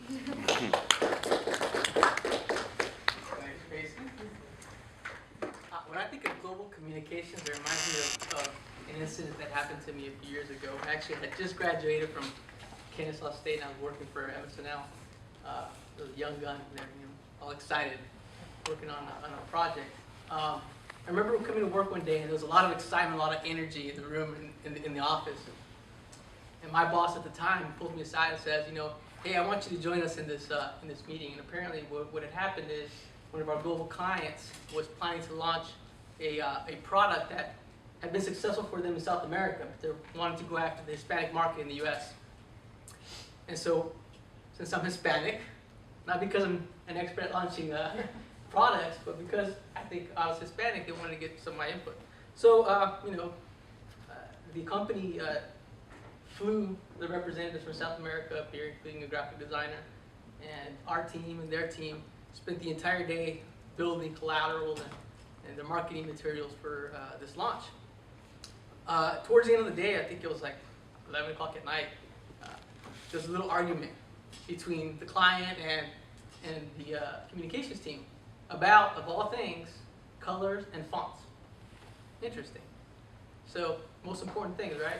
Tracy. When I think of global communications, it reminds me of an incident that happened to me a few years ago. Actually, I had just graduated from Kennesaw State, and I was working for MSNL. I was a young gun, and all excited, working on a project. I remember coming to work one day, and there was a lot of excitement, a lot of energy in the room, in the office. And my boss at the time pulled me aside and says, hey, I want you to join us in this meeting. And apparently what had happened is one of our global clients was planning to launch a product that had been successful for them in South America, but they wanted to go after the Hispanic market in the US. And so, since I'm Hispanic, not because I'm an expert at launching products, but because I think I was Hispanic, they wanted to get some of my input. So, the company flew the representatives from South America up here, including a graphic designer, and our team and their team spent the entire day building collateral and the marketing materials for this launch. Towards the end of the day, I think it was like 11 o'clock at night, there was a little argument between the client and the communications team about, of all things, colors and fonts. Interesting. So, most important things, right?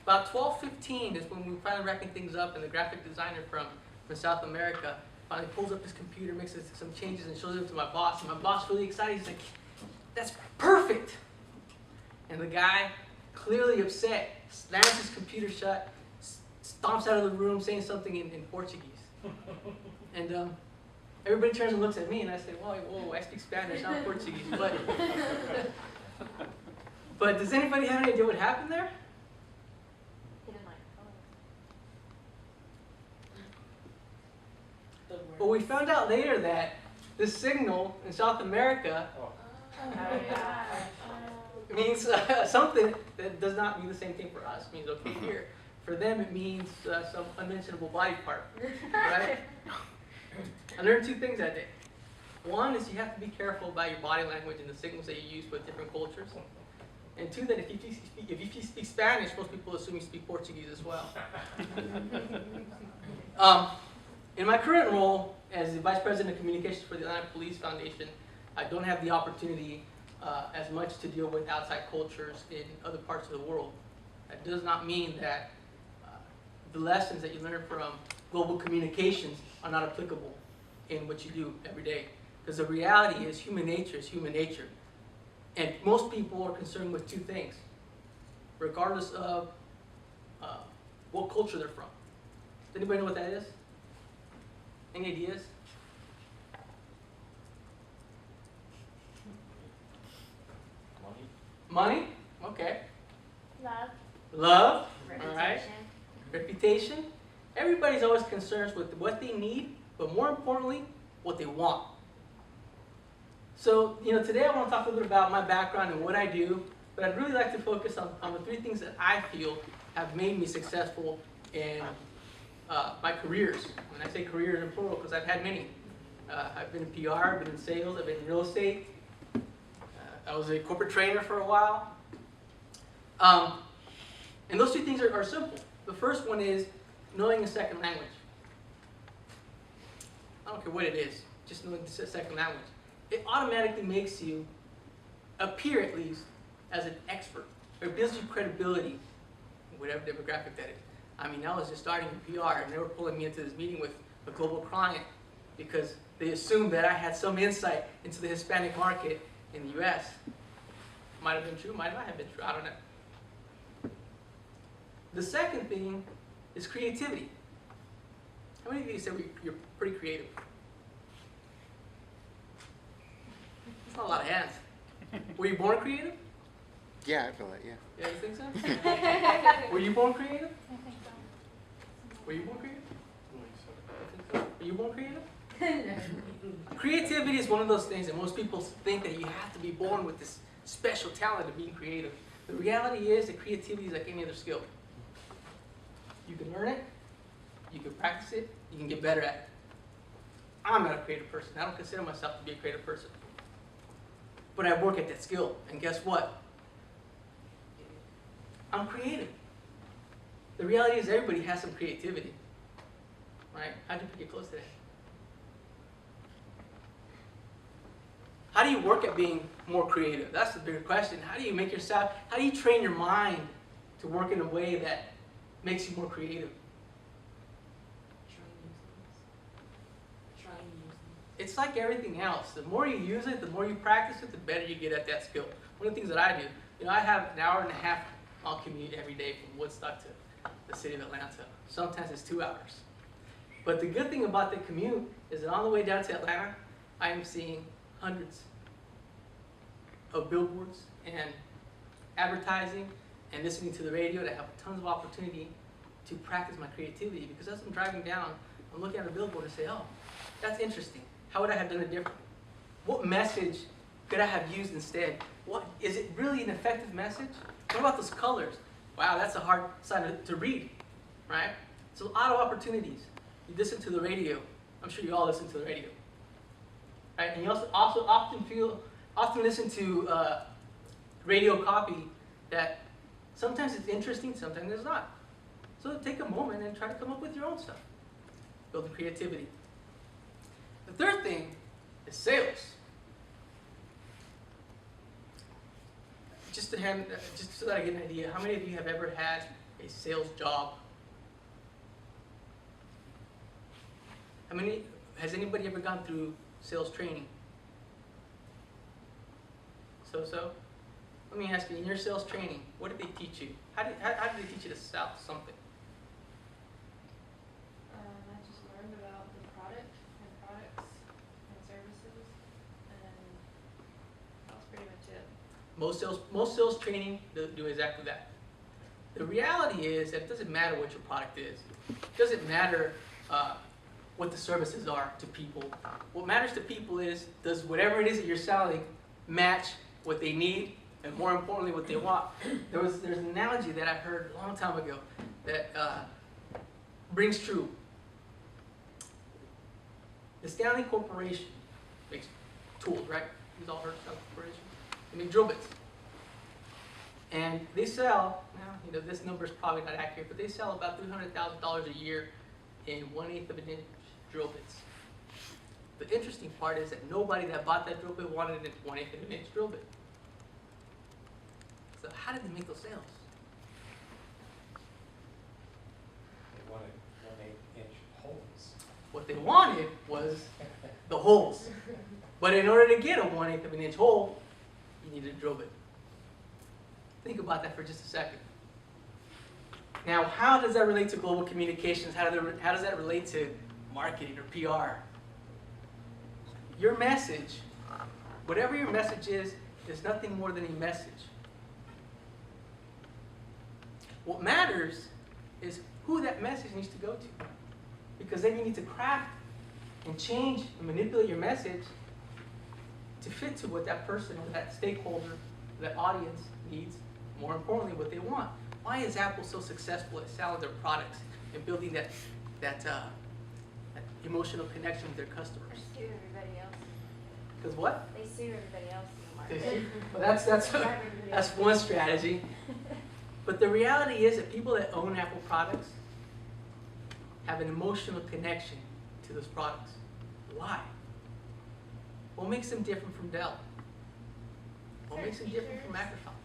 About 12:15 is when we were finally wrapping things up, and the graphic designer from South America finally pulls up his computer, makes some changes, and shows it to my boss. And my boss, really excited, he's like, "That's perfect!" And the guy, clearly upset, slams his computer shut, stomps out of the room, saying something in Portuguese. And everybody turns and looks at me, and I say, "Whoa, I speak Spanish, not Portuguese." But does anybody have any idea what happened there? But we found out later that the signal in South America means something that does not mean the same thing for us. It means okay here. For them, it means some unmentionable body part, right? I learned two things that day. One is you have to be careful about your body language and the signals that you use with different cultures. And two, that if you speak Spanish, most people assume you speak Portuguese as well. In my current role as the Vice President of Communications for the Atlanta Police Foundation, I don't have the opportunity as much to deal with outside cultures in other parts of the world. That does not mean that the lessons that you learn from global communications are not applicable in what you do every day. Because the reality is human nature is human nature. And most people are concerned with two things, regardless of what culture they're from. Does anybody know what that is? Any ideas? Money? Okay. Love? All right. Reputation? Everybody's always concerned with what they need, but more importantly, what they want. So, today I want to talk a little bit about my background and what I do, but I'd really like to focus on the three things that I feel have made me successful in my careers. When I say careers in plural, because I've had many. I've been in PR, I've been in sales, I've been in real estate. I was a corporate trainer for a while. And those two things are simple. The first one is knowing a second language. I don't care what it is, just knowing the second language. It automatically makes you appear, at least, as an expert. Or it builds you credibility, whatever demographic that is. I mean, I was just starting in PR, and they were pulling me into this meeting with a global client because they assumed that I had some insight into the Hispanic market in the US. Might have been true, might not have been true, I don't know. The second thing is creativity. How many of you say you're pretty creative? That's not a lot of hands. Were you born creative? Yeah, I feel that, yeah. Yeah, you think so? Were you born creative? I think so. Were you born creative? Were you born creative? Creativity is one of those things that most people think that you have to be born with this special talent of being creative. The reality is that creativity is like any other skill. You can learn it, you can practice it, you can get better at it. I'm not a creative person. I don't consider myself to be a creative person. But I work at that skill, and guess what? I'm creative. The reality is everybody has some creativity, right? How'd you get close to that? How do you work at being more creative? That's the bigger question. How do you make yourself, how do you train your mind to work in a way that makes you more creative? Try and use them. It's like everything else. The more you use it, the more you practice it, the better you get at that skill. One of the things that I do, I have an hour and a half on commute every day from Woodstock to the city of Atlanta. Sometimes it's 2 hours. But the good thing about the commute is that on the way down to Atlanta, I am seeing hundreds of billboards and advertising and listening to the radio that have tons of opportunity to practice my creativity, because as I'm driving down, I'm looking at a billboard and say, oh, that's interesting. How would I have done it differently? What message could I have used instead? Is it really an effective message? What about those colors? Wow, that's a hard sign to read, right? So a lot of opportunities. You listen to the radio. I'm sure you all listen to the radio, right? And you also often listen to radio copy that sometimes it's interesting, sometimes it's not. So take a moment and try to come up with your own stuff. Build the creativity. The third thing is sales. Just so that I get an idea, how many of you have ever had a sales job? Has anybody ever gone through sales training? So? Let me ask you, in your sales training, what did they teach you? How did they teach you to sell something? I just learned about the product and products and services, and that was pretty much it. Most sales training do exactly that. The reality is that it doesn't matter what your product is. It doesn't matter what the services are to people. What matters to people is, does whatever it is that you're selling match what they need, and more importantly, what they want? There's an analogy that I heard a long time ago that rings true. The Stanley Corporation makes tools, right? You've all heard of Stanley Corporation? They make drill bits. And they sell, now, this number is probably not accurate, but they sell about $300,000 a year in 1/8 of an inch drill bits. The interesting part is that nobody that bought that drill bit wanted a 1/8 of an inch drill bit. So how did they make those sales? They wanted 1/8-inch holes. What they wanted was the holes. But in order to get a 1/8 of an inch hole, you need a drill bit. Think about that for just a second. Now, how does that relate to global communications? How does that relate to marketing or PR? Your message, whatever your message is nothing more than a message. What matters is who that message needs to go to. Because then you need to craft and change and manipulate your message to fit to what that person or that stakeholder, that audience needs, more importantly, what they want. Why is Apple so successful at selling their products and building that emotional connection with their customers? They sue everybody else. Because what? They sue everybody else in the market. Well, that's one strategy. But the reality is that people that own Apple products have an emotional connection to those products. Why? What makes them different from Dell? What makes them different from Microsoft?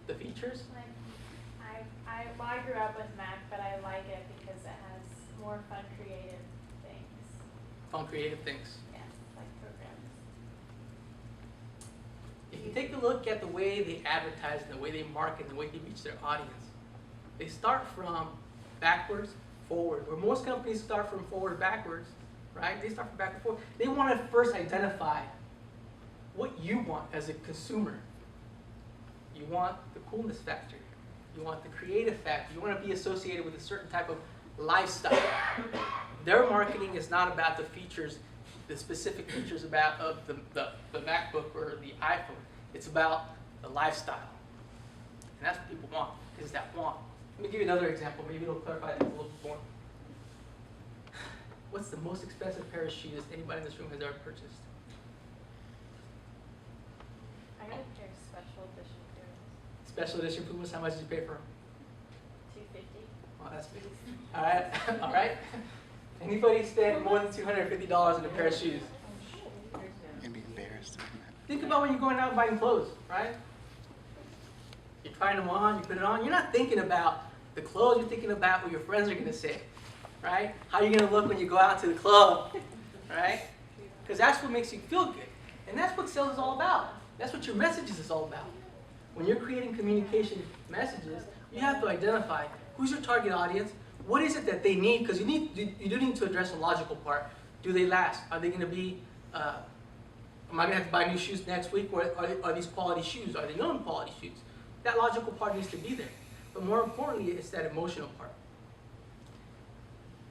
The features? Like, I grew up with Mac, but I like it because it has more fun, creative things. Fun, creative things. Yeah, like programs. If you take a look at the way they advertise and the way they market and the way they reach their audience, they start from backwards, forward. Where most companies start from forward, backwards, right? They start from back and forth. They want to first identify what you want as a consumer. You want the coolness factor. You want the creative factor. You want to be associated with a certain type of lifestyle. Their marketing is not about the features, the specific features of the MacBook or the iPhone. It's about the lifestyle. And that's what people want, is that want. Let me give you another example. Maybe it'll clarify that a little bit more. What's the most expensive pair of shoes anybody in this room has ever purchased? I got a pair of special edition Pumas. Special edition Pumas, how much did you pay for them? Well, that's me. All right, all right. Anybody spend more than $250 on a pair of shoes? I'd be embarrassed. Think about when you're going out buying clothes, right? You're trying them on, you put it on. You're not thinking about the clothes. You're thinking about what your friends are going to say, right? How you're going to look when you go out to the club, right? Because that's what makes you feel good. And that's what sales is all about. That's what your messages is all about. When you're creating communication messages, you have to identify who's your target audience, what is it that they need, because you do need to address the logical part. Do they last? Are they going to be, am I going to have to buy new shoes next week, or are these quality shoes? Are they known quality shoes? That logical part needs to be there. But more importantly, it's that emotional part.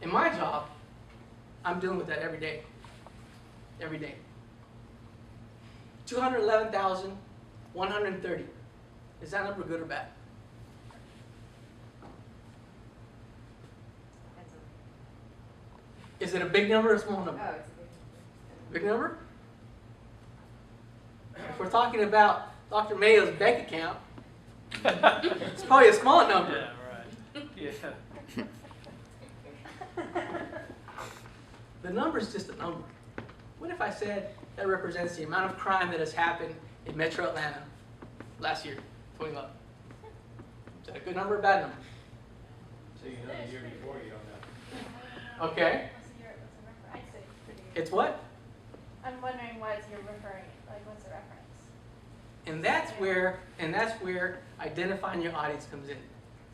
In my job, I'm dealing with that every day. Every day. 211,130. Is that number good or bad? Is it a big number or a small number? Oh, it's Big number? If we're talking about Dr. Mayo's bank account, it's probably a small number. Yeah, right. Yeah. The number is just a number. What if I said that represents the amount of crime that has happened in Metro Atlanta last year, 2011? Is that a good number or a bad number? So you know the year before, you don't know. Okay. I'd say it's pretty. It's what? I'm wondering what you're referring, like what's the reference? And that's where identifying your audience comes in.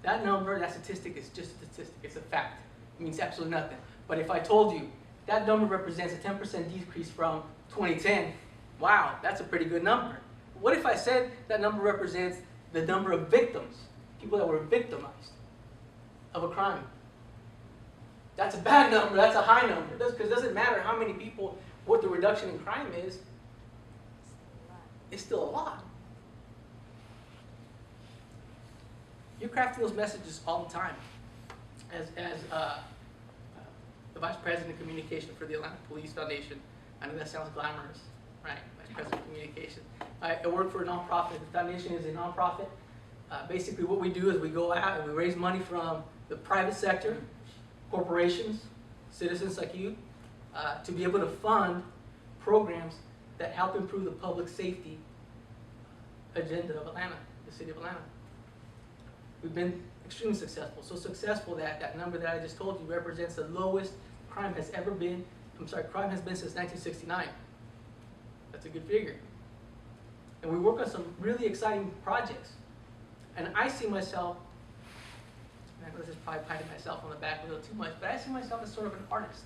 That number, that statistic is just a statistic. It's a fact. It means absolutely nothing. But if I told you that number represents a 10% decrease from 2010, wow, that's a pretty good number. What if I said that number represents the number of victims, people that were victimized of a crime? That's a bad number. That's a high number. Because it doesn't matter how many people, what the reduction in crime is, it's still a lot. You're crafting those messages all the time. As the Vice President of Communication for the Atlanta Police Foundation, I know that sounds glamorous, right? Vice President of Communication. I work for a nonprofit. The foundation is a nonprofit. Basically what we do is we go out and we raise money from the private sector, corporations, citizens like you, to be able to fund programs that help improve the public safety agenda of Atlanta, the city of Atlanta. We've been extremely successful. So successful that that number that I just told you represents the lowest crime has ever been. Crime has been since 1969. That's a good figure. And we work on some really exciting projects. And I see myself, and I know this is probably patting myself on the back a little too much, but I see myself as sort of an artist.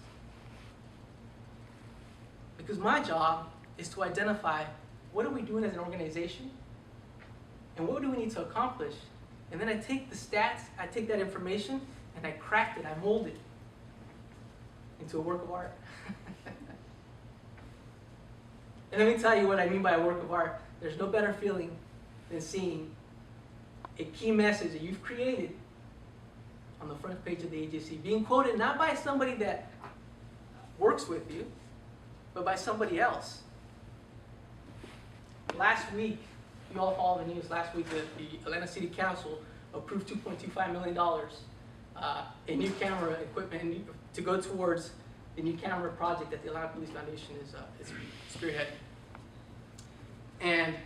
Because my job is to identify what are we doing as an organization and what do we need to accomplish. And then I take the stats, I take that information, and I craft it, I mold it into a work of art. And let me tell you what I mean by a work of art. There's no better feeling than seeing a key message that you've created on the front page of the AJC, being quoted not by somebody that works with you, but by somebody else. Last week, you all follow the news, last week the Atlanta City Council approved $2.25 million in new camera equipment to go towards the new camera project that the Atlanta Police Foundation is spearheading. And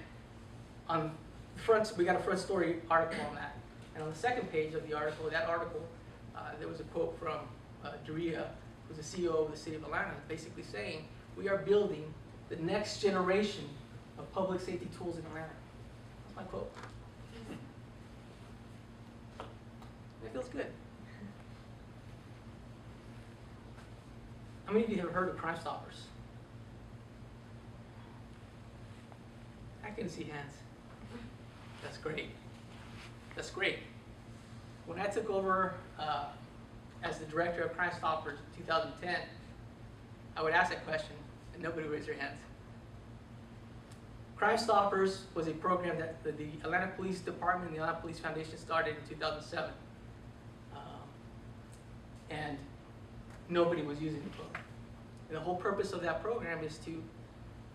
on the front, we got a front story article on that. And on the second page of the article, there was a quote from Doria, who's the CEO of the city of Atlanta, basically saying, we are building the next generation of public safety tools in Atlanta. That's my quote. That feels good. How many of you have heard of Crime Stoppers? I can see hands. That's great. That's great. When I took over as the director of Crime Stoppers in 2010, I would ask that question and nobody would raise their hands. Crime Stoppers was a program that the Atlanta Police Department and the Atlanta Police Foundation started in 2007. And nobody was using the program. And the whole purpose of that program is to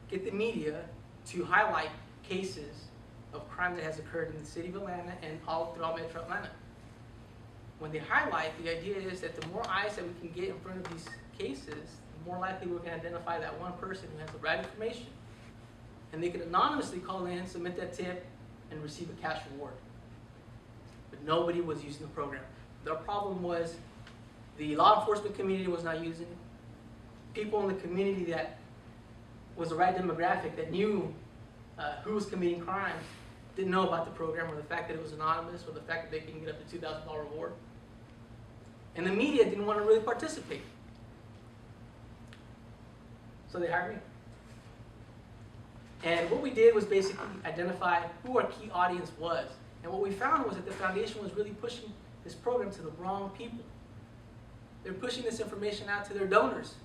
get the media to highlight cases of crime that has occurred in the city of Atlanta and all throughout Metro Atlanta. when they highlight, the idea is that the more eyes that we can get in front of these cases, the more likely we can identify that one person who has the right information. And they can anonymously call in, submit that tip, and receive a cash reward. But nobody was using the program. The problem was the law enforcement community was not using it. People in the community that was the right demographic, that knew who was committing crimes, didn't know about the program, or the fact that it was anonymous, or the fact that they can get up to $2,000 reward. And the media didn't want to really participate. So they hired me. And what we did was basically identify who our key audience was. And what we found was that the foundation was really pushing this program to the wrong people. They're pushing this information out to their donors.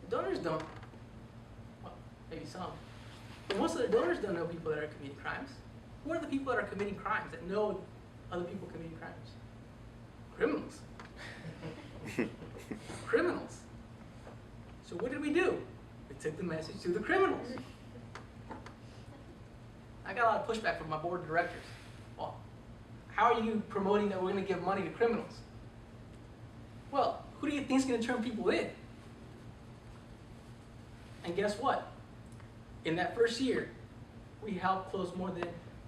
The donors don't, well, maybe some. But most of the donors don't know people that are committing crimes. Who are the people that are committing crimes, that know other people committing crimes? Criminals. Criminals. So what did we do? We took the message to the criminals. I got a lot of pushback from my board of directors. Well, how are you promoting that we're going to give money to criminals? Well, who do you think is going to turn people in? And guess what? In that first year, we helped close more than,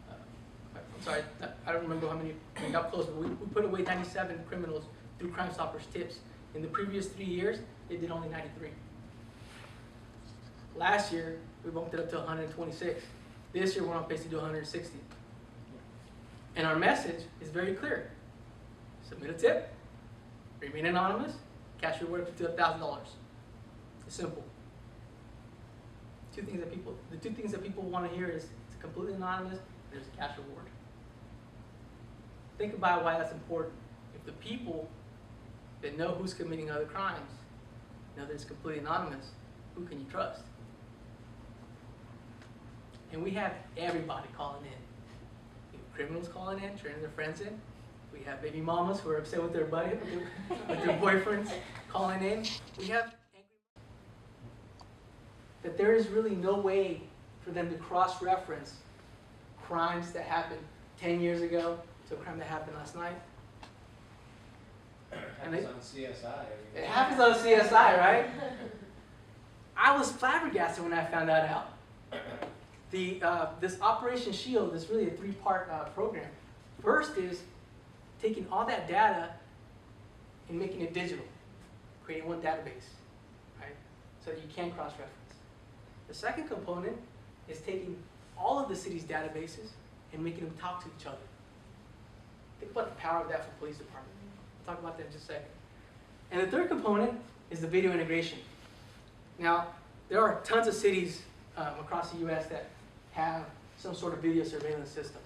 I'm sorry, I don't remember how many we helped close, but we put away 97 criminals through Crime Stoppers tips. In the previous 3 years, it did only 93. Last year, we bumped it up to 126. This year, we're on pace to do 160. And our message is very clear. Submit a tip, remain anonymous, cash reward up to $1,000. It's simple. The two things that people want to hear is it's completely anonymous and there's a cash reward. Think about why that's important. If the people that know who's committing other crimes know that it's completely anonymous, who can you trust? And we have everybody calling in. We have criminals calling in, turning their friends in. We have baby mamas who are upset with their buddy, with their boyfriends calling in. We have that there is really no way for them to cross-reference crimes that happened 10 years ago to a crime that happened last night. Happens on CSI. It happens on CSI, right? I was flabbergasted when I found that out. This Operation Shield is really a three-part program. First is taking all that data and making it digital, creating one database, right? So that you can cross-reference. The second component is taking all of the city's databases and making them talk to each other. Think about the power of that for the police department. We'll talk about that in just a second. And the third component is the video integration. Now, there are tons of cities across the US that have some sort of video surveillance system.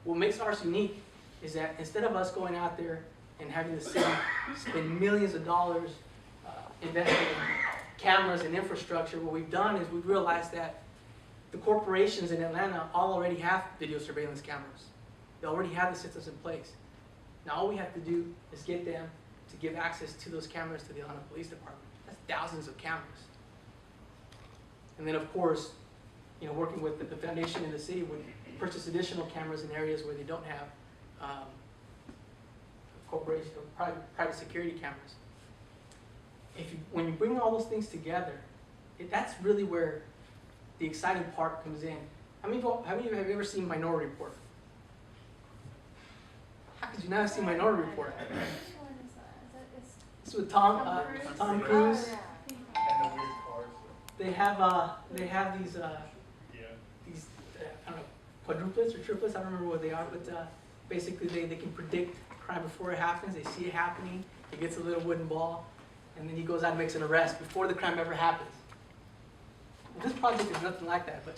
What makes ours unique is that instead of us going out there and having the city spend millions of dollars investing in cameras and infrastructure, what we've done is we've realized that the corporations in Atlanta all already have video surveillance cameras. They already have the systems in place. Now all we have to do is get them to give access to those cameras to the Atlanta Police Department. That's thousands of cameras. And then of course, you know, working with the foundation in the city would purchase additional cameras in areas where they don't have corporation or private security cameras. When you bring all those things together, that's really where the exciting part comes in. How many of you have ever seen Minority Report? How could you not have seen Minority Report? Which one is that? It's with Tom Cruise. Oh, And the weird cars. They have these I don't know, quadruplets or triplets. I don't remember what they are, but basically they can predict crime before it happens. They see it happening. He gets a little wooden ball, and then he goes out and makes an arrest before the crime ever happens. Well, this project is nothing like that, but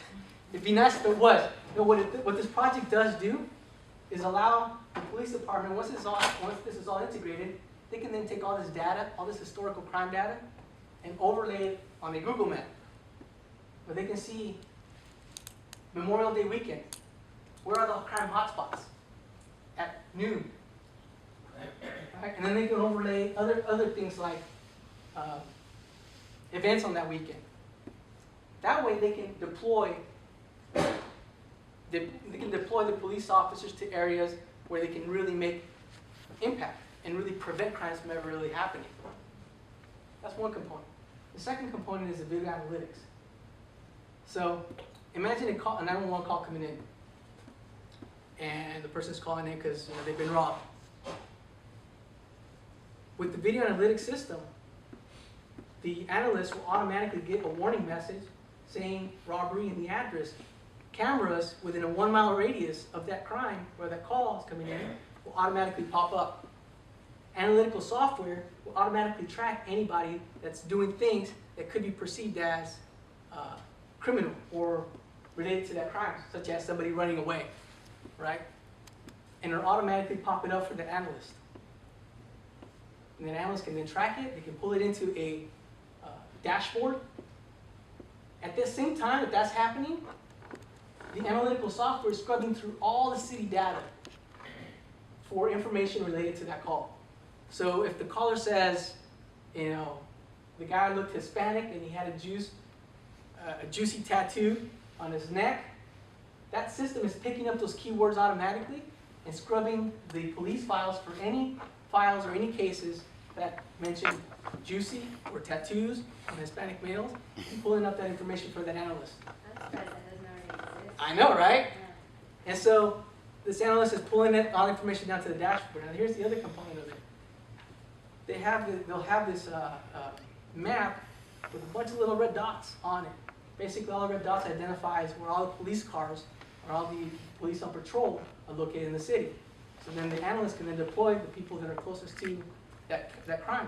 it'd be nice if it was. You know, what this project does do is allow the police department, once this is all integrated, they can then take all this data, all this historical crime data, and overlay it on a Google map, where they can see Memorial Day weekend. Where are the crime hotspots? At noon. Right? And then they can overlay other things like events on that weekend. That way they can deploy the police officers to areas where they can really make impact and really prevent crimes from ever really happening. That's one component. The second component is the video analytics. So imagine a 911 call coming in, and the person's calling in because they've been robbed. With the video analytics system, the analyst will automatically get a warning message saying robbery in the address. Cameras within a 1 mile radius of that crime where that call is coming in will automatically pop up. Analytical software will automatically track anybody that's doing things that could be perceived as criminal or related to that crime, such as somebody running away, right? And it'll automatically pop it up for the analyst. And the analyst can then track it. They can pull it into a dashboard. At the same time that that's happening, the analytical software is scrubbing through all the city data for information related to that call. So if the caller says, the guy looked Hispanic and he had a juicy tattoo on his neck, that system is picking up those keywords automatically and scrubbing the police files for any files or any cases that mention juicy or tattoos on Hispanic males, and pulling up that information for that analyst. That's surprised that doesn't already exist. I know, right? Yeah. And so this analyst is pulling all information down to the dashboard. Now here's the other component of it. They'll have this map with a bunch of little red dots on it. Basically, all the red dots identifies where all the police cars or all the police on patrol are located in the city. So then the analyst can then deploy the people that are closest to that crime.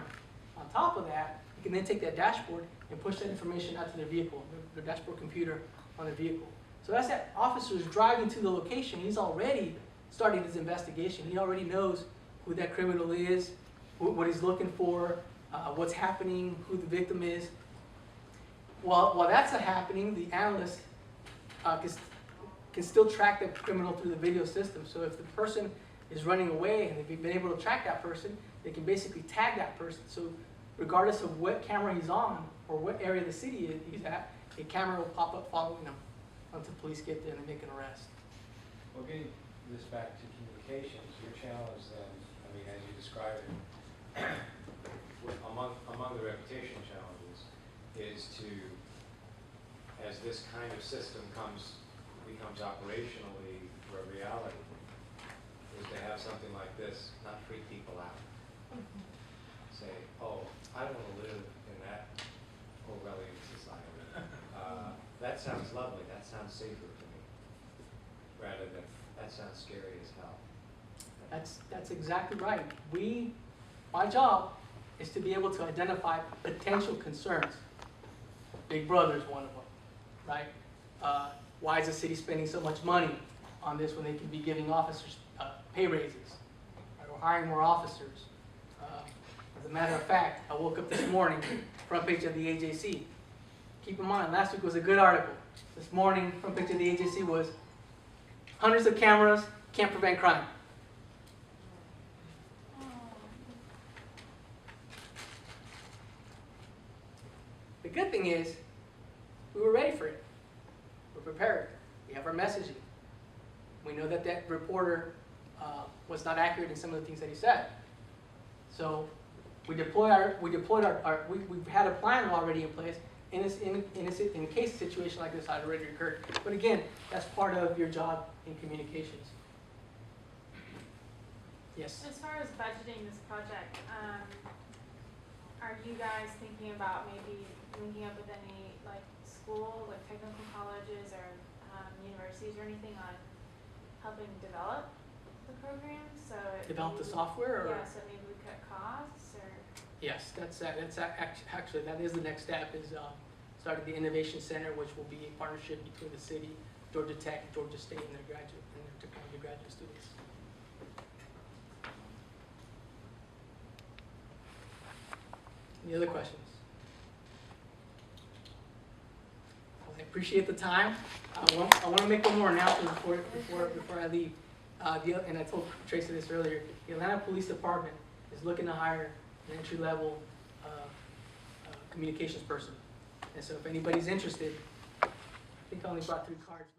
On top of that, you can then take that dashboard and push that information out to their vehicle, their dashboard computer on their vehicle. So as that officer is driving to the location, he's already starting his investigation. He already knows who that criminal is, what he's looking for, what's happening, who the victim is. While that's happening, the analyst can still track the criminal through the video system. So if the person is running away and they've been able to track that person, they can basically tag that person. So regardless of what camera he's on or what area of the city he's at, a camera will pop up following him until police get there and they make an arrest. Well, getting this back to communications, your challenge then, as you described it, among the reputation challenges is to, as this kind of system becomes operationally a reality, is to have something like this not freak people out. Say, oh, I don't want to live in that Orwellian society. That sounds lovely, that sounds safer to me, rather than that sounds scary as hell. That's exactly right. My job is to be able to identify potential concerns. Big Brother is one of them, right? Why is the city spending so much money on this when they can be giving officers pay raises, right, or hiring more officers? As a matter of fact, I woke up this morning, front page of the AJC. Keep in mind, last week was a good article. This morning, front page of the AJC was hundreds of cameras can't prevent crime. The good thing is, we were ready for it. We're prepared. We have our messaging. We know that that reporter was not accurate in some of the things that he said. So we've had a plan already in place in case a situation like this had already occurred. But again, that's part of your job in communications. Yes? As far as budgeting this project, are you guys thinking about maybe linking up with any schools, like technical colleges or universities or anything on helping develop the program? So Develop the software? Or? Yeah, so maybe we cut costs or? Yes, actually that is the next step, is starting the Innovation Center, which will be a partnership between the city, Georgia Tech, Georgia State, and their technology graduate students. Any other questions? Well, I appreciate the time. I want to make one more announcement before I leave. And I told Tracy this earlier. The Atlanta Police Department is looking to hire an entry-level communications person. And so if anybody's interested, I think I only brought 3 cards.